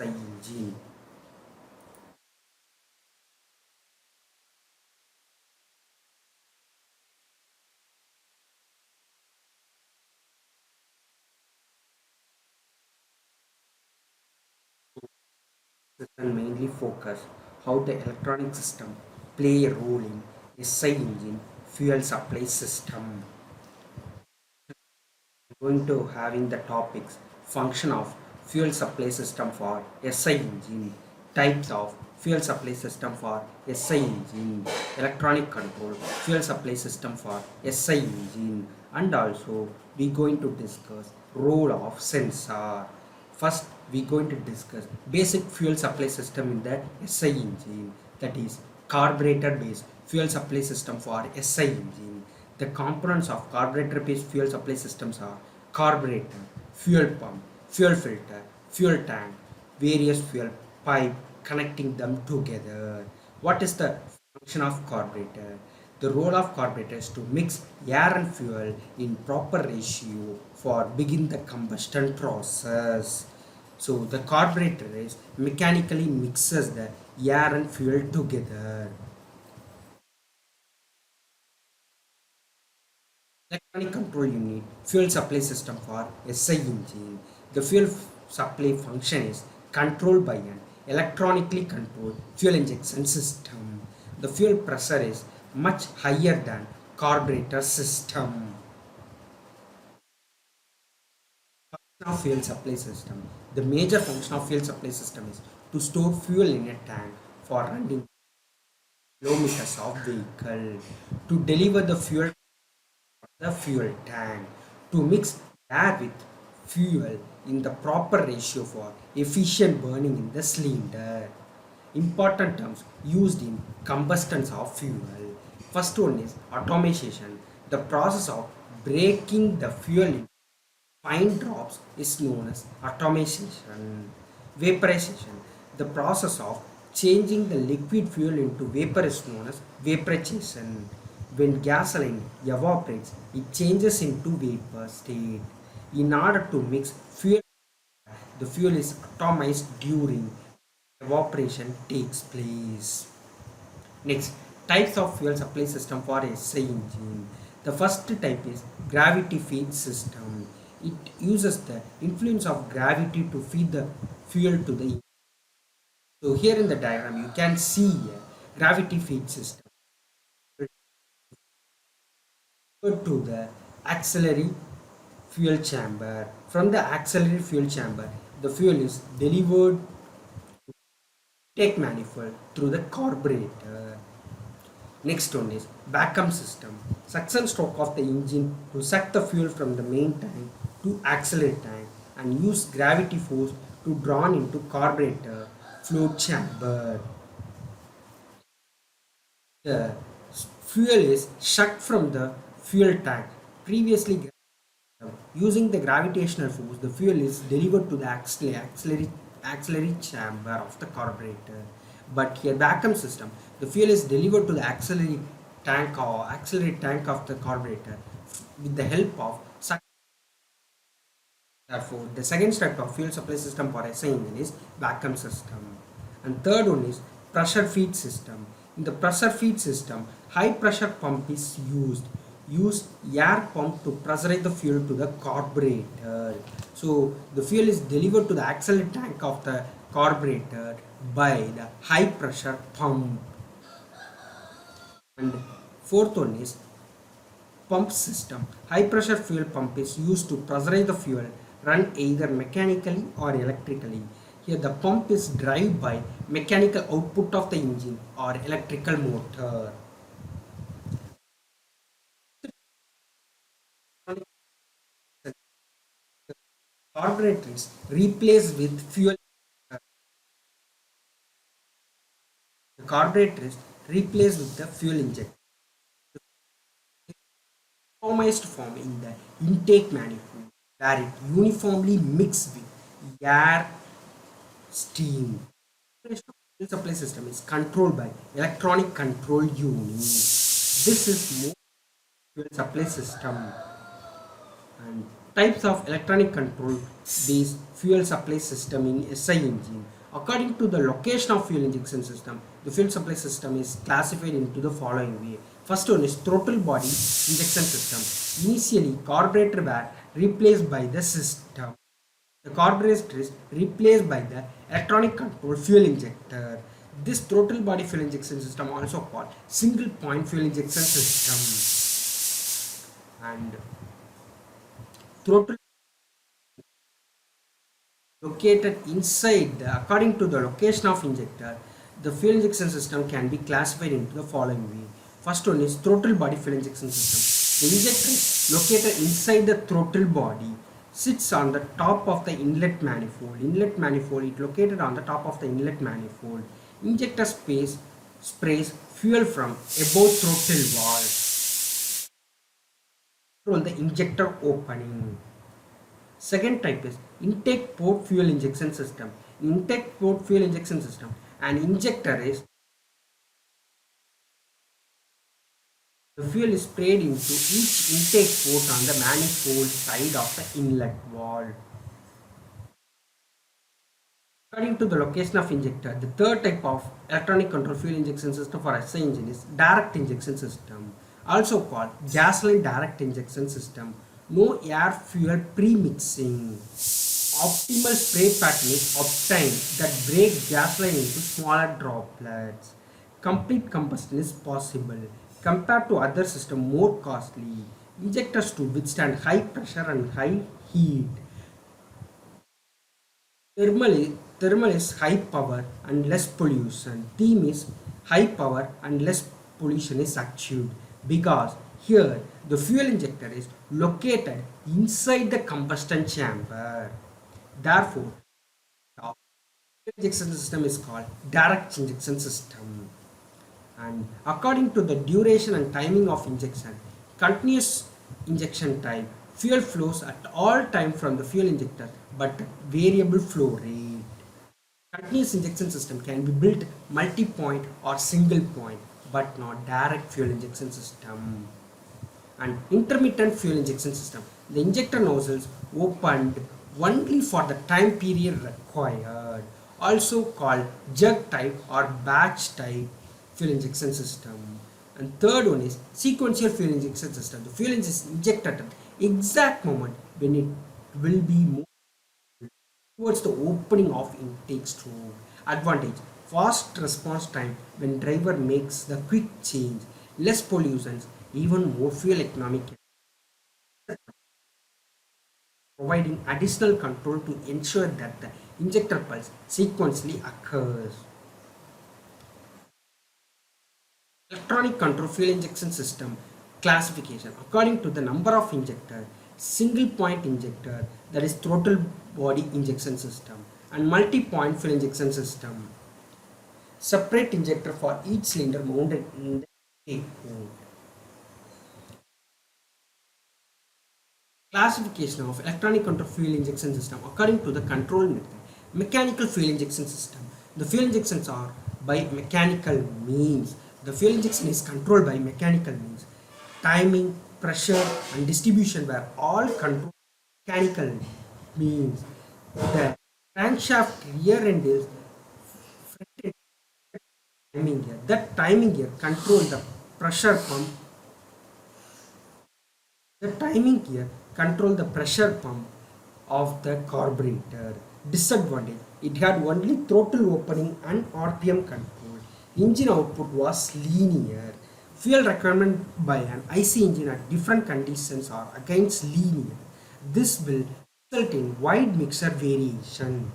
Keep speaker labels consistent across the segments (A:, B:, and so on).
A: engine. System mainly focus how the electronic system play a role in SI engine fuel supply system. Going to having the topics function of fuel supply system for SI engine, types of fuel supply system for SI engine, electronic control fuel supply system for SI engine, and also we going to discuss role of sensor. First we going to discuss basic fuel supply system in the SI engine, that is carburetor based fuel supply system for SI engine. The components of carburetor based fuel supply systems are carburetor, fuel pump, fuel filter, fuel tank, various fuel pipe connecting them together. What is the function of carburetor? The role of carburetor is to mix air and fuel in proper ratio for begin the combustion process. So the carburetor is mechanically mixes the air and fuel together. Electronic control unit, fuel supply system for SI engine. The fuel supply function is controlled by an electronically controlled fuel injection system. The fuel pressure is much higher than carburetor system. Function of fuel supply system. The major function of fuel supply system is to store fuel in a tank for running kilometers of vehicle, to deliver the fuel tank, to mix air with fuel in the proper ratio for efficient burning in the cylinder. Important terms used in combustions of fuel. First one is automation. The process of breaking the fuel in fine drops is known as automation. Vaporization. The process of changing the liquid fuel into vapor is known as vaporization. When gasoline evaporates, it changes into vapor state. In order to mix fuel, the fuel is atomized during evaporation takes place. Next, types of fuel supply system for SI engine. The first type is gravity feed system. It uses the influence of gravity to feed the fuel to the engine. So here in the diagram you can see a gravity feed system to the auxiliary fuel chamber. From the auxiliary fuel chamber, the fuel is delivered intake manifold through the carburetor. Next one is vacuum system. Suction stroke of the engine to suck the fuel from the main tank to auxiliary tank and use gravity force to drawn into carburetor flow chamber. The fuel is sucked from the fuel tank. Previously, using the gravitational force, the fuel is delivered to the auxiliary chamber of the carburetor. But here, vacuum system, the fuel is delivered to the auxiliary tank of the carburetor with the help of suction. Therefore, the second step of fuel supply system for SI engine is vacuum system. And third one is pressure feed system. In the pressure feed system, high pressure pump is used. Use air pump to pressurize the fuel to the carburetor. So the fuel is delivered to the auxiliary tank of the carburetor by the high pressure pump. And fourth one is pump system. High pressure fuel pump is used to pressurize the fuel, run either mechanically or electrically. Here the pump is driven by mechanical output of the engine or electrical motor. Carburetor is replaced with fuel. The carburetor is replaced with the fuel injector. Atomized form in the intake manifold where it uniformly mixed with air, steam. The fuel supply system is controlled by electronic control unit. This is more fuel supply system, and Types of electronic control based fuel supply system in SI engine. According to the location of fuel injection system, the fuel supply system is classified into the following way. First one is throttle body injection system. Initially, carburetor were replaced by the system. The carburetor is replaced by the electronic control fuel injector. This throttle body fuel injection system also called single point fuel injection system. And throttle located inside according to the location of injector, the fuel injection system can be classified into the following way. First one is throttle body fuel injection system. The injector is located inside the throttle body, sits on the top of the inlet manifold. Inlet manifold is located on the top of the inlet manifold. Injector space sprays fuel from above throttle valve. Control the injector opening. Second type is intake port fuel injection system. Intake port fuel injection system. An injector is the fuel is sprayed into each intake port on the manifold side of the inlet valve. According to the location of injector, the third type of electronic control fuel injection system for SI engine is direct injection system, also called gasoline direct injection system. No air fuel pre-mixing. Optimal spray pattern is obtained that break gasoline into smaller droplets. Complete combustion is possible. Compared to other systems, more costly. Injectors to withstand high pressure and high heat. Thermal is high power and less pollution. Theme is high power and less pollution is achieved because here the fuel injector is located inside the combustion chamber. Therefore, the injection system is called direct injection system. And according to the duration and timing of injection, continuous injection type, fuel flows at all time from the fuel injector but variable flow rate. Continuous injection system can be built multi-point or single point but not direct fuel injection system. And intermittent fuel injection system. The injector nozzles opened only for the time period required, also called jug type or batch type fuel injection system. And third one is sequential fuel injection system. The fuel is injected at the exact moment when it will be moved towards the opening of intake stroke. Advantage: fast response time when driver makes the quick change, less pollution, even more fuel economic, providing additional control to ensure that the injector pulse sequentially occurs. Electronic control fuel injection system classification according to the number of injector, single point injector, that is throttle body injection system, and multi-point fuel injection system. Separate injector for each cylinder mounted in the intake port. Classification of electronic control fuel injection system according to the control method. Mechanical fuel injection system. The fuel injections are by mechanical means. The fuel injection is controlled by mechanical means. Timing, pressure, and distribution were all controlled by mechanical means. The crankshaft rear end is front end timing gear. That timing gear controls the pressure pump. The timing gear controls the pressure pump of the carburetor. Disadvantage: it had only throttle opening and RPM control. Engine output was linear. Fuel requirement by an IC engine at different conditions are against linear. This will result in wide mixer variation.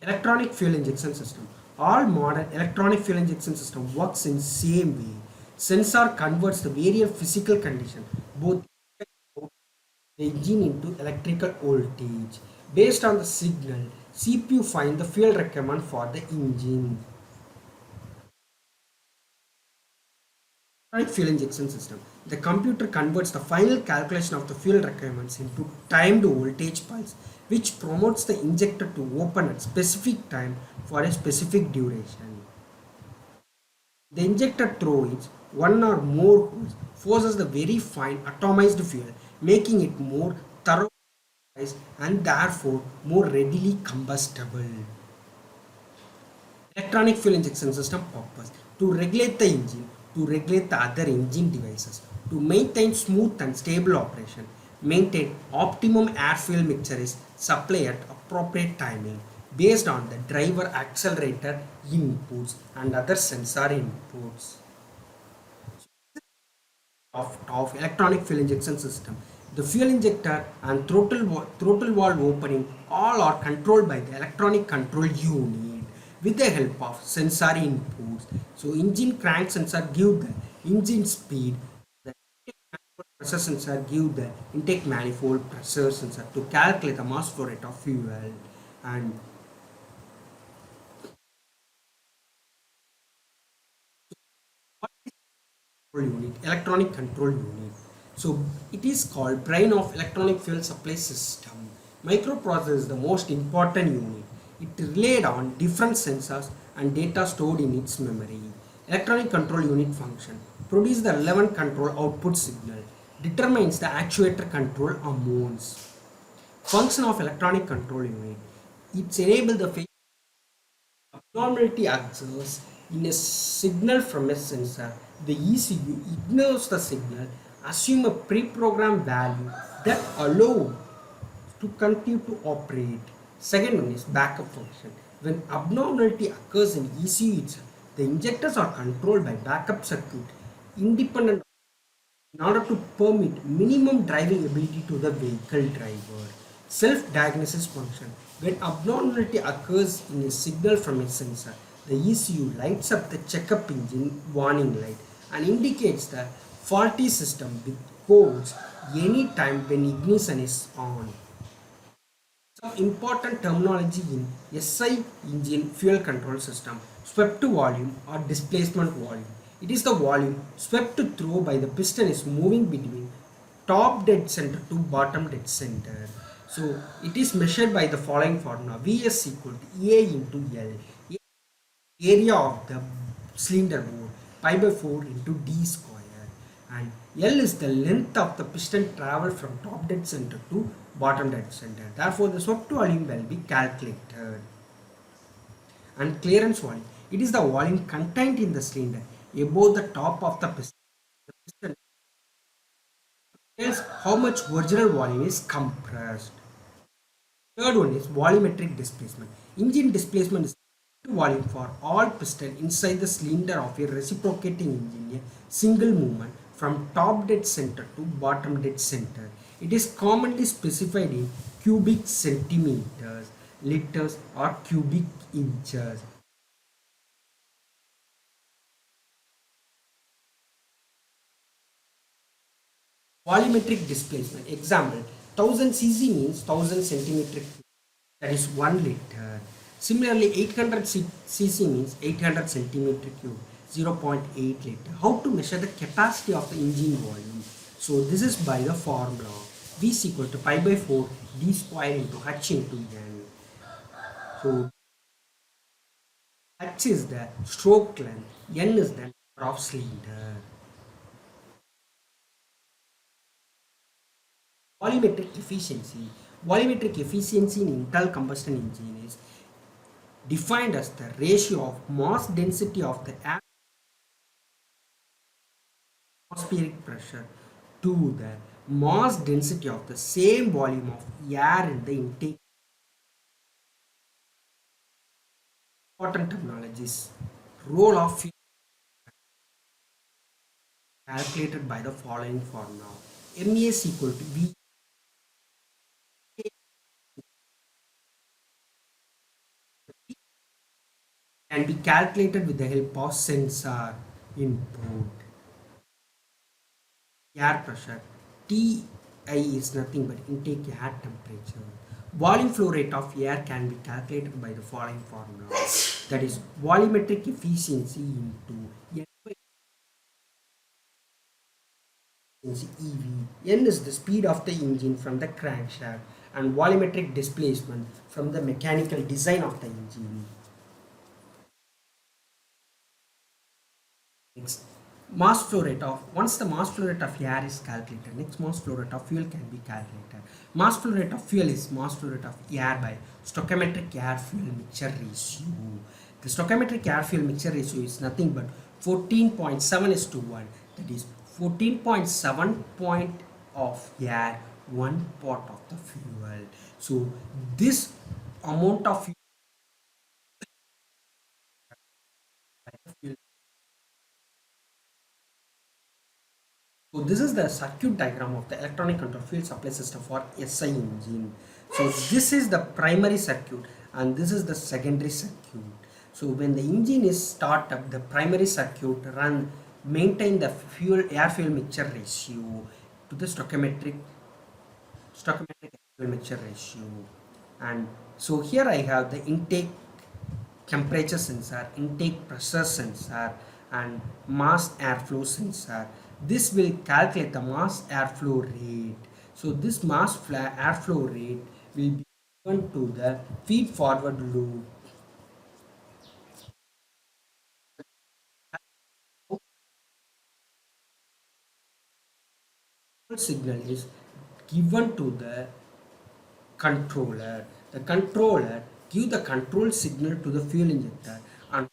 A: Electronic fuel injection system. All modern electronic fuel injection system works in same way. Sensor converts the various physical condition, both the engine into electrical voltage. Based on the signal, CPU finds the fuel requirement for the engine. Electronic fuel injection system. The computer converts the final calculation of the fuel requirements into timed voltage pulse, which promotes the injector to open at specific time for a specific duration. The injector throw is one or more holes forces the very fine atomized fuel, making it more thorough and therefore more readily combustible. Electronic fuel injection system purpose to regulate the engine, to regulate the other engine devices, to maintain smooth and stable operation, maintain optimum air fuel mixture is supply at appropriate timing based on the driver accelerator inputs and other sensor inputs of electronic fuel injection system. The fuel injector and throttle valve opening all are controlled by the electronic control unit with the help of sensor inputs. So engine crank sensor give the engine speed, the pressure sensor give the intake manifold pressure sensor to calculate the mass flow rate of fuel. And unit, electronic control unit. So it is called brain of electronic fuel supply system. Microprocessor is the most important unit. It relied on different sensors and data stored in its memory. Electronic control unit function produce the relevant control output signal, determines the actuator control amounts. Function of electronic control unit. It enables the abnormality occurs in a signal from a sensor. The ECU ignores the signal, assume a pre-programmed value that allow to continue to operate. Second one is backup function. When abnormality occurs in ECU itself, the injectors are controlled by backup circuit independent in order to permit minimum driving ability to the vehicle driver. Self-diagnosis function. When abnormality occurs in a signal from a sensor, the ECU lights up the checkup engine warning light and indicates the faulty system with codes anytime when ignition is on. Some important terminology in SI engine fuel control system: swept volume or displacement volume. It is the volume swept through by the piston is moving between top dead center to bottom dead center. So it is measured by the following formula: Vs equal to A into L, area of the cylinder bore, pi by 4 into d square, and L is the length of the piston travel from top dead center to bottom dead center. Therefore, the swept volume will be calculated. And clearance volume, it is the volume contained in the cylinder above the top of the piston. The piston tells how much original volume is compressed. Third one is volumetric displacement. Engine displacement is volume for all piston inside the cylinder of a reciprocating engine, a single movement from top dead center to bottom dead center. It is commonly specified in cubic centimeters, liters, or cubic inches. Volumetric displacement. Example: 1000 cc means 1000 centimetric cube. That is 1 liter. Similarly, 800 cc means 800 centimeter cube, 0.8 liter. How to measure the capacity of the engine volume? So this is by the formula: V is equal to pi by 4 d square into h into n. So h is the stroke length, n is the number of cylinder. Volumetric efficiency. Volumetric efficiency in internal combustion engine is defined as the ratio of mass density of the atmospheric pressure to the mass density of the same volume of air in the intake. Important terminologies: role of fuel calculated by the following formula: Ma is equal to V can be calculated with the help of sensor input. Air pressure, Ti is nothing but intake air temperature. Volume flow rate of air can be calculated by the following formula, that is volumetric efficiency into N by efficiency EV. N is the speed of the engine from the crankshaft and volumetric displacement from the mechanical design of the engine. Next, mass flow rate of once the mass flow rate of air is calculated, next mass flow rate of fuel can be calculated. Mass flow rate of fuel is mass flow rate of air by stoichiometric air fuel mixture ratio. The stoichiometric air fuel mixture ratio is nothing but 14.7 is to 1, that is 14.7 point of air, 1 part of the fuel. So this amount of fuel. So this is the circuit diagram of the electronic control fuel supply system for SI engine. So this is the primary circuit and this is the secondary circuit. So when the engine is start up, the primary circuit maintain the air fuel mixture ratio to the stoichiometric fuel mixture ratio. And so here I have the intake temperature sensor, intake pressure sensor, and mass airflow sensor. This will calculate the mass airflow rate. So this airflow rate will be given to the feed forward loop. Signal is given to the controller. The controller give the control signal to the fuel injector, and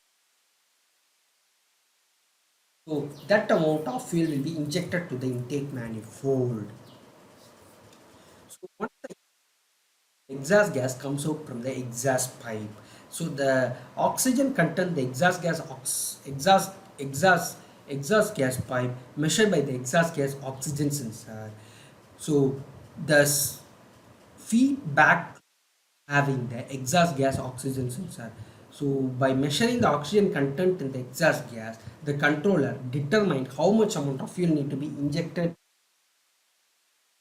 A: so that amount of fuel will be injected to the intake manifold. So once the exhaust gas comes out from the exhaust pipe, so the oxygen content the exhaust gas exhaust gas pipe measured by the exhaust gas oxygen sensor. So the feedback having the exhaust gas oxygen sensor. So by measuring the oxygen content in the exhaust gas, the controller determined how much amount of fuel need to be injected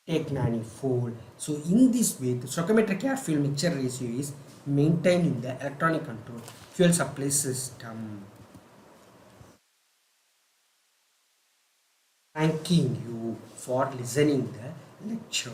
A: take manifold. So in this way, the stoichiometric air fuel mixture ratio is maintained in the electronic control fuel supply system. Thanking you for listening the lecture.